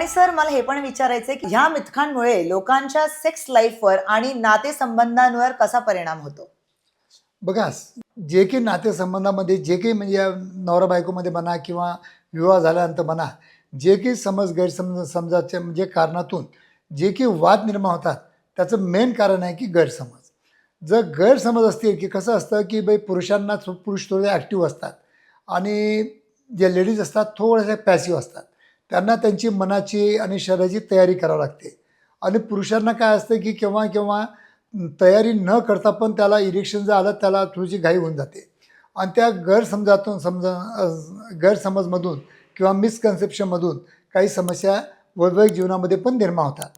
आणि सर मला हे पण विचारायचंय की ह्या मिथकांमुळे लोकांच्या सेक्स लाईफवर आणि नातेसंबंधांवर कसा परिणाम होतो? बघा, जे काही नातेसंबंधामध्ये जे काही म्हणजे नवरा बायकोमध्ये म्हणा किंवा विवाह झाल्यानंतर म्हणा, जे काही समज गैरसमज समजाच्या म्हणजे कारणातून जे काही वाद निर्माण होतात, त्याचं मेन कारण आहे की गैरसमज. जर गैरसमज असतील की कसं असतं की बाई पुरुषांना पुरुष थोडे ॲक्टिव्ह असतात आणि जे लेडीज असतात थोडेसे पॅसिव्ह असतात. त्यांना त्यांची मनाची आणि शरीराची तयारी करावी लागते आणि पुरुषांना काय असतं की केव्हा केव्हा तयारी न करता पण त्याला इरेक्शन जर आलं त्याला थोडीशी घाई होऊन जाते आणि त्या गैरसमजमधून किंवा मिसकन्सेप्शनमधून काही समस्या वैवाहिक जीवनामध्ये पण निर्माण होतात.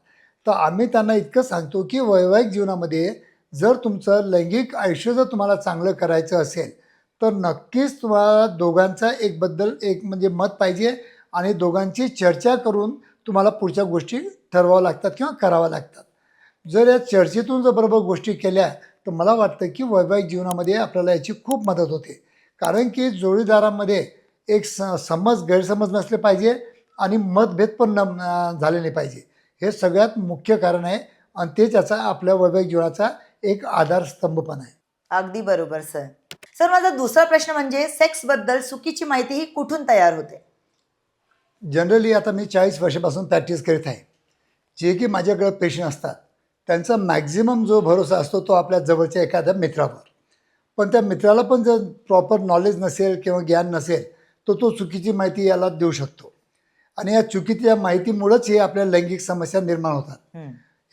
तर आम्ही त्यांना इतकं सांगतो की वैवाहिक जीवनामध्ये जर तुमचं लैंगिक आयुष्य जर तुम्हाला चांगलं करायचं असेल तर नक्कीच तुम्हाला दोघांचा एकबद्दल एक म्हणजे मत पाहिजे आणि दोघांची चर्चा करून तुम्हाला पुढच्या गोष्टी ठरवाव्या लागतात किंवा कराव्या लागतात. जर या चर्चेतून जर बरोबर गोष्टी केल्या तर मला वाटतं की वैवाहिक जीवनामध्ये आपल्याला याची खूप मदत होते. कारण की जोडीदारामध्ये एक समज गैरसमज नसले पाहिजे आणि मतभेद पण झाले नाही पाहिजे. हे सगळ्यात मुख्य कारण आहे आणि तेच याचा आपल्या वैवाहिक जीवनाचा एक आधारस्तंभ पण आहे. अगदी बरोबर सर. सर माझा दुसरा प्रश्न म्हणजे सेक्स बद्दल चुकीची माहिती ही कुठून तयार होते? जनरली आता मी 40 वर्षापासून प्रॅक्टिस करीत आहे. जे की माझ्याकडे पेशंट असतात त्यांचा मॅक्झिमम जो भरोसा असतो तो आपल्या जवळच्या एखाद्या मित्रावर. पण त्या मित्राला पण जर प्रॉपर नॉलेज नसेल किंवा ज्ञान नसेल तर तो चुकीची माहिती याला देऊ शकतो आणि या चुकीच्या माहितीमुळंच हे आपल्या लैंगिक समस्या निर्माण होतात.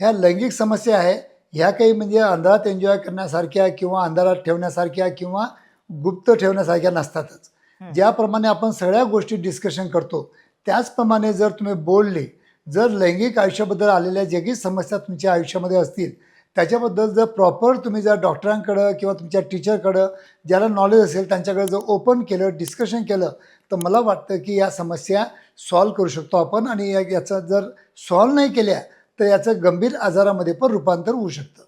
ह्या लैंगिक समस्या आहे ह्या काही म्हणजे अंधारात एन्जॉय करण्यासारख्या किंवा अंधारात ठेवण्यासारख्या किंवा गुप्त ठेवण्यासारख्या नसतातच. ज्याप्रमाणे आपण सगळ्या गोष्टी डिस्कशन करतो त्याचप्रमाणे जर तुम्ही बोलले, जर लैंगिक आयुष्याबद्दल आलेल्या जे काही समस्या तुमच्या आयुष्यामध्ये असतील त्याच्याबद्दल जर प्रॉपर तुम्ही जर डॉक्टरांकडं किंवा तुमच्या टीचरकडं ज्याला नॉलेज असेल त्यांच्याकडे जर ओपन केलं, डिस्कशन केलं तर मला वाटतं की या समस्या सॉल्व करू शकतो आपण आणि याचा जर सॉल्व नाही केल्या तर याचं गंभीर आजारामध्ये पण रूपांतर होऊ शकतं.